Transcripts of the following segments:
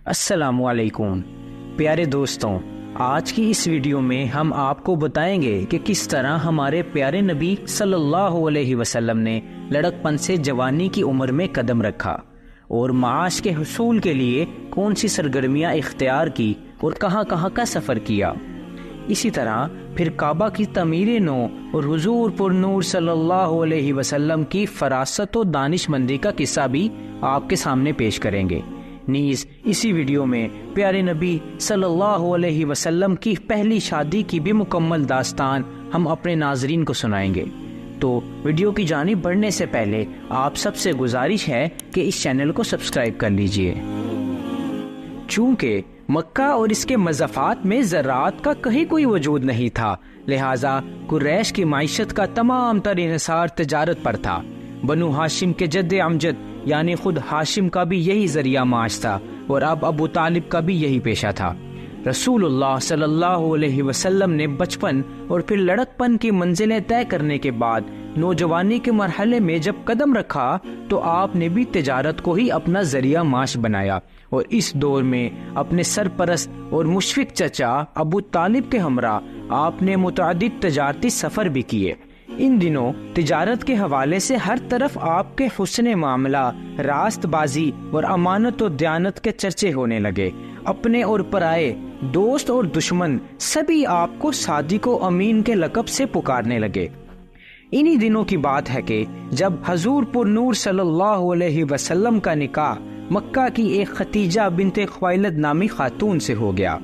السلام علیکم پیارے دوستوں، آج کی اس ویڈیو میں ہم آپ کو بتائیں گے کہ کس طرح ہمارے پیارے نبی صلی اللہ علیہ وسلم نے لڑک پن سے جوانی کی عمر میں قدم رکھا اور معاش کے حصول کے لیے کون سی سرگرمیاں اختیار کی اور کہاں کہاں کا سفر کیا۔ اسی طرح پھر کعبہ کی تعمیر نو اور حضور پر نور صلی اللہ علیہ وسلم کی فراست و دانش مندی کا قصہ بھی آپ کے سامنے پیش کریں گے۔ نیز اسی ویڈیو میں پیارے نبی صلی اللہ علیہ وسلم کی پہلی شادی کی بھی مکمل داستان ہم اپنے ناظرین کو سنائیں گے۔ تو ویڈیو کی جانب بڑھنے سے پہلے آپ سب سے گزارش ہے کہ اس چینل کو سبسکرائب کر لیجئے۔ چونکہ مکہ اور اس کے مضافات میں زراعت کا کہیں کوئی وجود نہیں تھا، لہٰذا قریش کی معیشت کا تمام تر انحصار تجارت پر تھا۔ بنو ہاشم کے جد امجد یعنی خود ہاشم کا بھی یہی ذریعہ معاش تھا اور اب ابو طالب کا بھی یہی پیشہ تھا۔ رسول اللہ صلی اللہ علیہ وسلم نے بچپن اور پھر لڑک پن کی منزلیں طے کرنے کے بعد نوجوانی کے مرحلے میں جب قدم رکھا تو آپ نے بھی تجارت کو ہی اپنا ذریعہ معاش بنایا، اور اس دور میں اپنے سرپرست اور مشفق چچا ابو طالب کے ہمراہ آپ نے متعدد تجارتی سفر بھی کیے۔ ان دنوں تجارت کے حوالے سے ہر طرف آپ کے حسن معاملہ، راست بازی اور امانت و دیانت کے چرچے ہونے لگے۔ اپنے اور پرائے، دوست اور دشمن سبھی آپ کو صادق و امین کے لقب سے پکارنے لگے۔ انہی دنوں کی بات ہے کہ جب حضور پر نور صلی اللہ علیہ وسلم کا نکاح مکہ کی ایک ختیجہ بنت خویلد نامی خاتون سے ہو گیا۔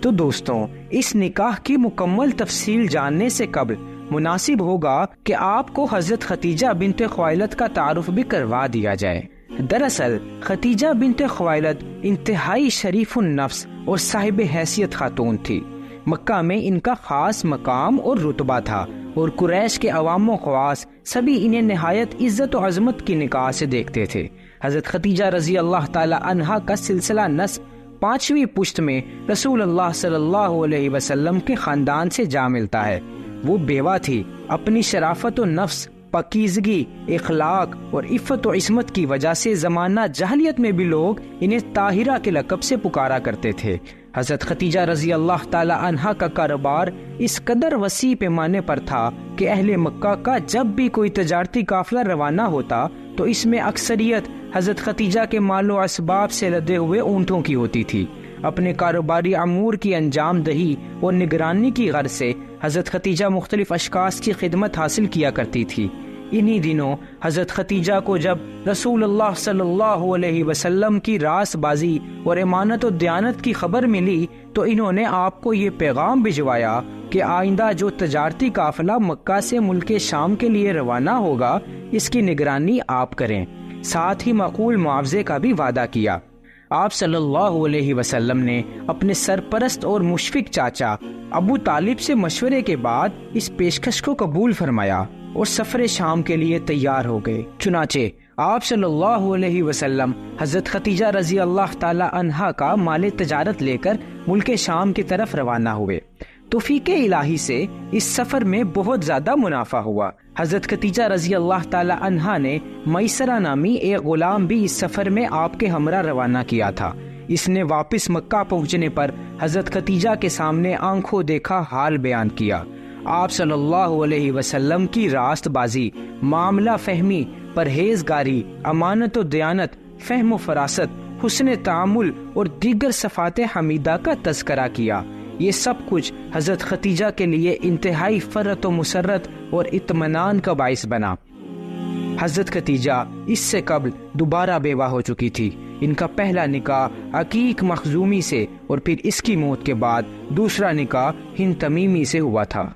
تو دوستوں، اس نکاح کی مکمل تفصیل جاننے سے قبل مناسب ہوگا کہ آپ کو حضرت ختیجہ بنت خویلد کا تعارف بھی کروا دیا جائے۔ دراصل ختیجہ بنت خویلد انتہائی شریف النفس اور صاحب حیثیت خاتون تھی۔ مکہ میں ان کا خاص مقام اور رتبہ تھا، اور قریش کے عوام و خواص سبھی انہیں نہایت عزت و عظمت کی نگاہ سے دیکھتے تھے۔ حضرت ختیجہ رضی اللہ تعالی عنہا کا سلسلہ نسب 5ویں پشت میں رسول اللہ صلی اللہ علیہ وسلم کے خاندان سے جا ملتا ہے۔ وہ بیوہ تھی، اپنی شرافت و نفس، پاکیزگی، اخلاق اور عفت و عصمت کی وجہ سے زمانہ جاہلیت میں بھی لوگ انہیں طاہرہ کے لقب سے پکارا کرتے تھے۔ حضرت ختیجہ رضی اللہ تعالی عنہا کا کاروبار اس قدر وسیع پیمانے پر تھا کہ اہل مکہ کا جب بھی کوئی تجارتی قافلہ روانہ ہوتا تو اس میں اکثریت حضرت ختیجہ کے مال و اسباب سے لدے ہوئے اونٹوں کی ہوتی تھی۔ اپنے کاروباری امور کی انجام دہی اور نگرانی کی غرض سے حضرت ختیجہ مختلف اشخاص کی خدمت حاصل کیا کرتی تھی۔ انہی دنوں حضرت ختیجہ کو جب رسول اللہ صلی اللہ علیہ وسلم کی راست بازی اور امانت و دیانت کی خبر ملی تو انہوں نے آپ کو یہ پیغام بھجوایا کہ آئندہ جو تجارتی قافلہ مکہ سے ملک شام کے لیے روانہ ہوگا اس کی نگرانی آپ کریں، ساتھ ہی معقول معاوضے کا بھی وعدہ کیا۔ آپ صلی اللہ علیہ وسلم نے اپنے سرپرست اور مشفق چاچا ابو طالب سے مشورے کے بعد اس پیشکش کو قبول فرمایا اور سفر شام کے لیے تیار ہو گئے۔ چنانچہ آپ صلی اللہ علیہ وسلم حضرت ختیجہ رضی اللہ تعالی عنہا کا مال تجارت لے کر ملک شام کی طرف روانہ ہوئے۔ توفیق الہی سے اس سفر میں بہت زیادہ منافع ہوا۔ حضرت ختیجہ رضی اللہ تعالی عنہا نے میسرہ نامی ایک غلام بھی اس سفر میں آپ کے ہمراہ روانہ کیا تھا۔ اس نے واپس مکہ پہنچنے پر حضرت ختیجہ کے سامنے آنکھوں دیکھا حال بیان کیا۔ آپ صلی اللہ علیہ وسلم کی راست بازی، معاملہ فہمی، پرہیزگاری، امانت و دیانت، فہم و فراست، حسن تعامل اور دیگر صفات حمیدہ کا تذکرہ کیا۔ یہ سب کچھ حضرت ختیجہ کے لیے انتہائی فرحت و مسرت اور اطمینان کا باعث بنا۔ حضرت ختیجہ اس سے قبل دوبارہ بیوہ ہو چکی تھی۔ ان کا پہلا نکاح عقیق مخزومی سے اور پھر اس کی موت کے بعد دوسرا نکاح ہند تمیمی سے ہوا تھا۔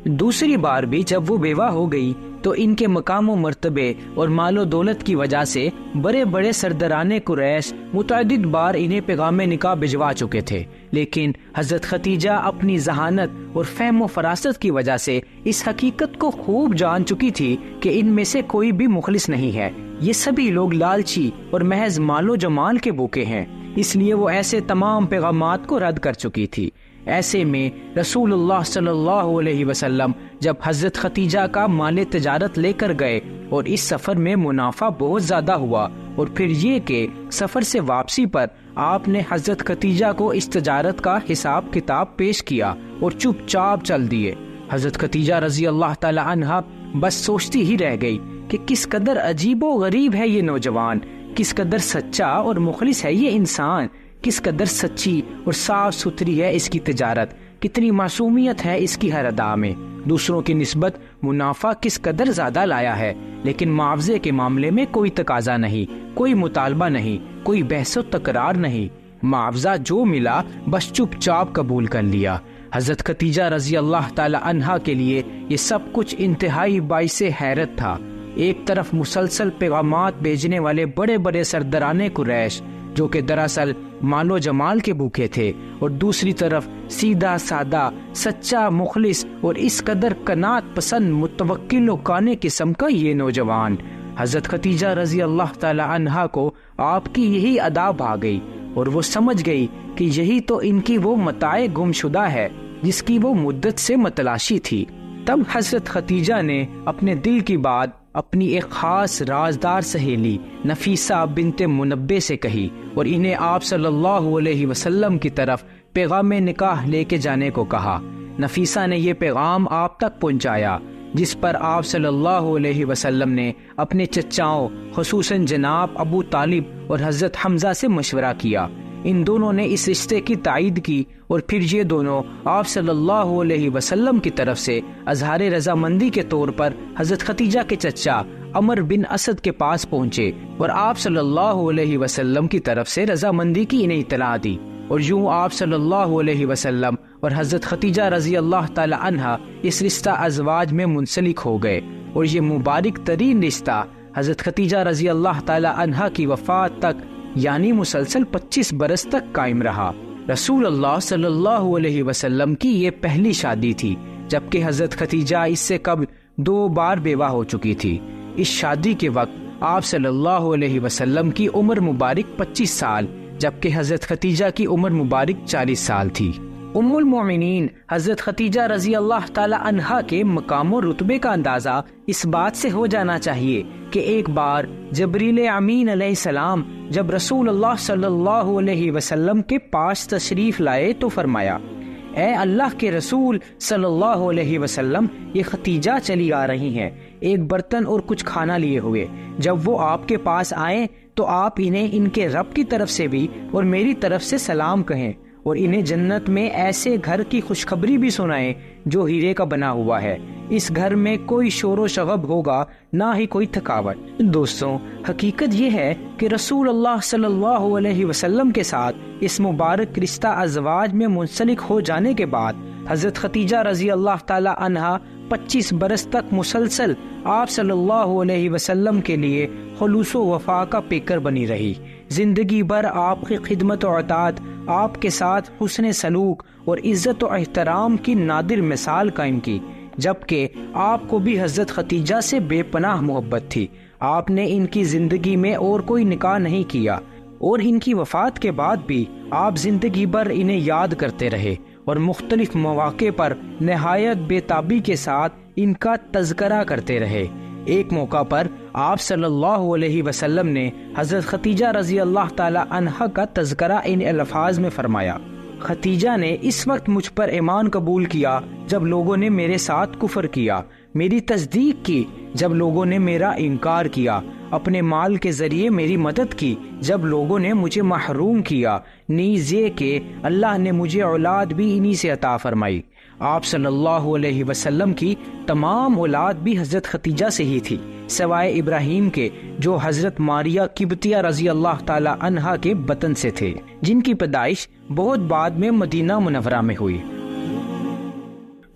دوسری بار بھی جب وہ بیوہ ہو گئی تو ان کے مقام و مرتبے اور مال و دولت کی وجہ سے بڑے بڑے سرداران قریش متعدد بار انہیں پیغام نکاح بھجوا چکے تھے، لیکن حضرت ختیجہ اپنی ذہانت اور فہم و فراست کی وجہ سے اس حقیقت کو خوب جان چکی تھی کہ ان میں سے کوئی بھی مخلص نہیں ہے، یہ سبھی لوگ لالچی اور محض مال و جمال کے بھوکے ہیں، اس لیے وہ ایسے تمام پیغامات کو رد کر چکی تھی۔ ایسے میں رسول اللہ صلی اللہ علیہ وسلم جب حضرت ختیجہ کا مال تجارت لے کر گئے اور اس سفر میں منافع بہت زیادہ ہوا، اور پھر یہ کہ سفر سے واپسی پر آپ نے حضرت ختیجہ کو اس تجارت کا حساب کتاب پیش کیا اور چپ چاپ چل دیے، حضرت ختیجہ رضی اللہ تعالی عنہا بس سوچتی ہی رہ گئی کہ کس قدر عجیب و غریب ہے یہ نوجوان، کس قدر سچا اور مخلص ہے یہ انسان، کس قدر سچی اور صاف ستھری ہے اس کی تجارت، کتنی معصومیت ہے اس کی ہر ادا میں، دوسروں کی نسبت منافع کس قدر زیادہ لایا ہے، لیکن معاوضے کے معاملے میں کوئی تقاضا نہیں، کوئی مطالبہ نہیں، کوئی بحث و تکرار نہیں، معاوضہ جو ملا بس چپ چاپ قبول کر لیا۔ حضرت ختیجہ رضی اللہ تعالی عنہا کے لیے یہ سب کچھ انتہائی باعث حیرت تھا۔ ایک طرف مسلسل پیغامات بھیجنے والے بڑے بڑے سرداران قریش جو کہ دراصل مال و جمال کے بھوکے تھے، اور دوسری طرف سیدھا سادہ سچا مخلص اور اس قدر قناعت پسند متوکل و قانع قسم کا یہ نوجوان۔ حضرت ختیجہ رضی اللہ تعالی عنہا کو آپ کی یہی ادا بھا گئی اور وہ سمجھ گئی کہ یہی تو ان کی وہ متاع گم شدہ ہے جس کی وہ مدت سے متلاشی تھی۔ تب حضرت ختیجہ نے اپنے دل کی بات اپنی ایک خاص رازدار سہیلی نفیسہ بنت منبع سے کہی اور انہیں آپ صلی اللہ علیہ وسلم کی طرف پیغام نکاح لے کے جانے کو کہا۔ نفیسہ نے یہ پیغام آپ تک پہنچایا، جس پر آپ صلی اللہ علیہ وسلم نے اپنے چچاؤں خصوصاً جناب ابو طالب اور حضرت حمزہ سے مشورہ کیا۔ ان دونوں نے اس رشتے کی تائید کی اور پھر یہ دونوں آپ صلی اللہ علیہ وسلم کی طرف سے اظہار رضامندی کے طور پر حضرت ختیجہ کے چچا عمر بن اسد کے پاس پہنچے اور آپ صلی اللہ علیہ وسلم کی طرف سے رضامندی کی انہیں اطلاع دی، اور یوں آپ صلی اللہ علیہ وسلم اور حضرت ختیجہ رضی اللہ تعالی عنہا اس رشتہ ازواج میں منسلک ہو گئے، اور یہ مبارک ترین رشتہ حضرت ختیجہ رضی اللہ تعالی عنہا کی وفات تک یعنی مسلسل 25 برس تک قائم رہا۔ رسول اللہ صلی اللہ علیہ وسلم کی یہ پہلی شادی تھی، جبکہ حضرت ختیجہ اس سے قبل 2 بار بیوہ ہو چکی تھی۔ اس شادی کے وقت آپ صلی اللہ علیہ وسلم کی عمر مبارک 25 سال جبکہ حضرت ختیجہ کی عمر مبارک 40 سال تھی۔ ام المومنین حضرت ختیجہ رضی اللہ تعالی عنہا کے مقام و رتبے کا اندازہ اس بات سے ہو جانا چاہیے کہ ایک بار جبریل امین علیہ السلام جب رسول اللہ صلی اللہ علیہ وسلم کے پاس تشریف لائے تو فرمایا، اے اللہ کے رسول صلی اللہ علیہ وسلم، یہ ختیجہ چلی آ رہی ہیں ایک برتن اور کچھ کھانا لیے ہوئے، جب وہ آپ کے پاس آئیں تو آپ انہیں ان کے رب کی طرف سے بھی اور میری طرف سے سلام کہیں، اور انہیں جنت میں ایسے گھر کی خوشخبری بھی سنائیں جو ہیرے کا بنا ہوا ہے، اس گھر میں کوئی شور و شغب ہوگا نہ ہی کوئی تھکاوٹ۔ دوستوں، حقیقت یہ ہے کہ رسول اللہ صلی اللہ علیہ وسلم کے ساتھ اس مبارک رشتہ ازواج میں منسلک ہو جانے کے بعد حضرت ختیجہ رضی اللہ تعالی عنہا 25 برس تک مسلسل آپ صلی اللہ علیہ وسلم کے لیے خلوص و وفا کا پیکر بنی رہی، زندگی بھر آپ کی خدمت و اطاعت، آپ کے ساتھ حسن سلوک اور عزت و احترام کی نادر مثال قائم کی، جبکہ آپ کو بھی حضرت ختیجہ سے بے پناہ محبت تھی۔ آپ نے ان کی زندگی میں اور کوئی نکاح نہیں کیا، اور ان کی وفات کے بعد بھی آپ زندگی بھر انہیں یاد کرتے رہے اور مختلف مواقع پر نہایت بے تابی کے ساتھ ان کا تذکرہ کرتے رہے۔ ایک موقع پر آپ صلی اللہ علیہ وسلم نے حضرت ختیجہ رضی اللہ تعالی عنہا کا تذکرہ ان الفاظ میں فرمایا، ختیجہ نے اس وقت مجھ پر ایمان قبول کیا جب لوگوں نے میرے ساتھ کفر کیا، میری تصدیق کی جب لوگوں نے میرا انکار کیا، اپنے مال کے ذریعے میری مدد کی جب لوگوں نے مجھے محروم کیا، نیز یہ کہ اللہ نے مجھے اولاد بھی انہی سے عطا فرمائی۔ آپ صلی اللہ علیہ وسلم کی تمام اولاد بھی حضرت ختیجہ سے ہی تھی، سوائے ابراہیم کے جو حضرت ماریہ قبطیہ رضی اللہ تعالی عنہا کے بطن سے تھے، جن کی پیدائش بہت بعد میں مدینہ منورہ میں ہوئی۔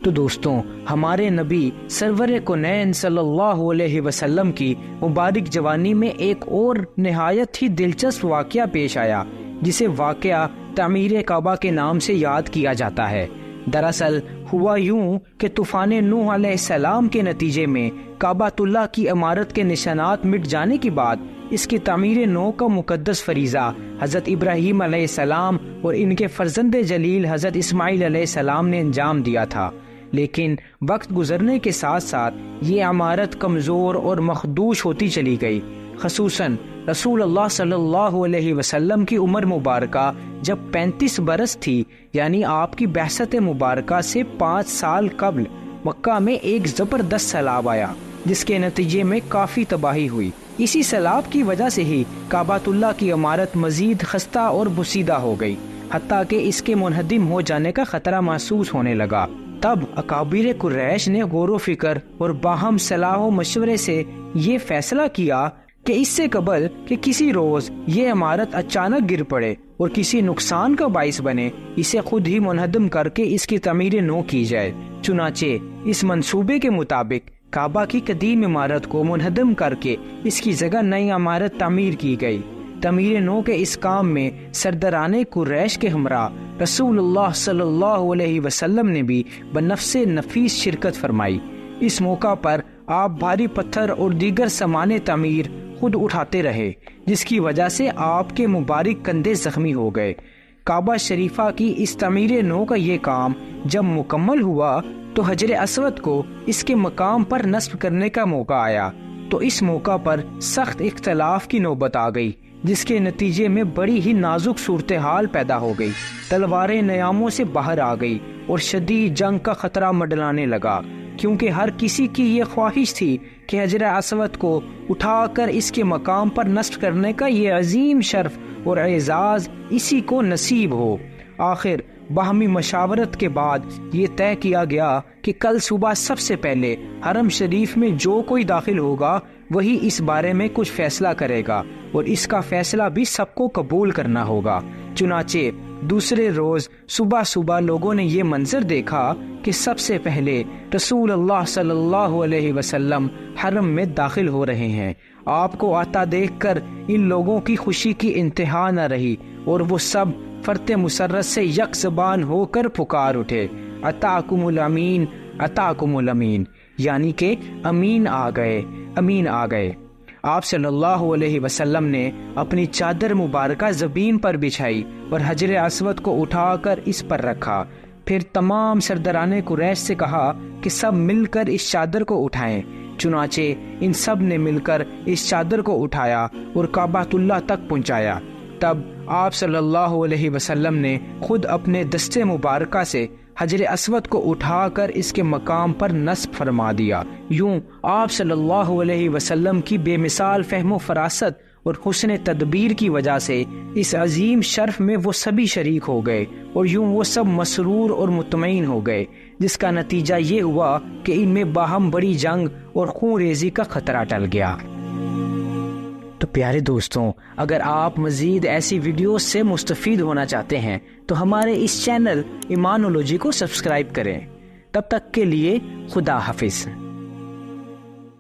تو دوستوں، ہمارے نبی سرور کونین صلی اللہ علیہ وسلم کی مبارک جوانی میں ایک اور نہایت ہی دلچسپ واقعہ پیش آیا، جسے واقعہ تعمیر کعبہ کے نام سے یاد کیا جاتا ہے۔ دراصل ہوا یوں کہ طوفان نوح علیہ السلام کے نتیجے میں کعبۃ اللہ کی عمارت کے نشانات مٹ جانے کے بعد اس کی تعمیر نو کا مقدس فریضہ حضرت ابراہیم علیہ السلام اور ان کے فرزند جلیل حضرت اسماعیل علیہ السلام نے انجام دیا تھا، لیکن وقت گزرنے کے ساتھ ساتھ یہ عمارت کمزور اور مخدوش ہوتی چلی گئی۔ خصوصاً رسول اللہ صلی اللہ علیہ وسلم کی عمر مبارکہ جب 35 برس تھی، یعنی آپ کی بعثت مبارکہ سے 5 سال قبل، مکہ میں ایک زبردست سیلاب آیا جس کے نتیجے میں کافی تباہی ہوئی۔ اسی سیلاب کی وجہ سے ہی کعبۃ اللہ کی عمارت مزید خستہ اور بسیدہ ہو گئی، حتیٰ کہ اس کے منہدم ہو جانے کا خطرہ محسوس ہونے لگا۔ تب اکابر قریش نے غور و فکر اور باہم صلاح و مشورے سے یہ فیصلہ کیا کہ اس سے قبل کہ کسی روز یہ عمارت اچانک گر پڑے اور کسی نقصان کا باعث بنے، اسے خود ہی منہدم کر کے اس کی تعمیر نو کی جائے۔ چنانچہ اس منصوبے کے مطابق کعبہ کی قدیم عمارت کو منہدم کر کے اس کی جگہ نئی عمارت تعمیر کی گئی۔ تعمیر نو کے اس کام میں سرداران قریش کے ہمراہ رسول اللہ صلی اللہ علیہ وسلم نے بھی بنفس نفیس شرکت فرمائی۔ اس موقع پر آپ بھاری پتھر اور دیگر سامان تعمیر خود اٹھاتے رہے، جس کی وجہ سے آپ کے مبارک کندھے زخمی ہو گئے۔ کعبہ شریفہ کی اس تعمیر نو کا یہ کام جب مکمل ہوا تو حجر اسود کو اس کے مقام پر نصب کرنے کا موقع آیا، تو اس موقع پر سخت اختلاف کی نوبت آ گئی، جس کے نتیجے میں بڑی ہی نازک صورتحال پیدا ہو گئی۔ تلواریں نیاموں سے باہر آ گئی اور شدید جنگ کا خطرہ منڈلانے لگا، کیونکہ ہر کسی کی یہ خواہش تھی کہ حجر اسود کو اٹھا کر اس کے مقام پر نصب کرنے کا یہ عظیم شرف اور اعزاز اسی کو نصیب ہو۔ آخر باہمی مشاورت کے بعد یہ طے کیا گیا کہ کل صبح سب سے پہلے حرم شریف میں جو کوئی داخل ہوگا وہی اس بارے میں کچھ فیصلہ کرے گا، اور اس کا فیصلہ بھی سب کو قبول کرنا ہوگا۔ چنانچہ دوسرے روز صبح صبح لوگوں نے یہ منظر دیکھا کہ سب سے پہلے رسول اللہ صلی اللہ علیہ وسلم حرم میں داخل ہو رہے ہیں۔ آپ کو آتا دیکھ کر ان لوگوں کی خوشی کی انتہا نہ رہی، اور وہ سب فرت مسرت سے یک زبان ہو کر پکار اٹھے، اتاکم الامین، اتاکم الامین، یعنی کہ امین آ گئے، امین آ گئے۔ آپ صلی اللہ علیہ وسلم نے اپنی چادر مبارکہ زمین پر بچھائی اور حجر اسود کو اٹھا کر اس پر رکھا۔ پھر تمام سرداران قریش سے کہا کہ سب مل کر اس چادر کو اٹھائیں۔ چنانچہ ان سب نے مل کر اس چادر کو اٹھایا اور کعبۃ اللہ تک پہنچایا۔ تب آپ صلی اللہ علیہ وسلم نے خود اپنے دستے مبارکہ سے حجر اسود کو اٹھا کر اس کے مقام پر نصب فرما دیا۔ یوں آپ صلی اللہ علیہ وسلم کی بے مثال فہم و فراست اور حسن تدبیر کی وجہ سے اس عظیم شرف میں وہ سبھی شریک ہو گئے، اور یوں وہ سب مسرور اور مطمئن ہو گئے، جس کا نتیجہ یہ ہوا کہ ان میں باہم بڑی جنگ اور خون ریزی کا خطرہ ٹل گیا۔ تو پیارے دوستوں، اگر آپ مزید ایسی ویڈیوز سے مستفید ہونا چاہتے ہیں تو ہمارے اس چینل ایمانولوجی کو سبسکرائب کریں۔ تب تک کے لیے خدا حافظ۔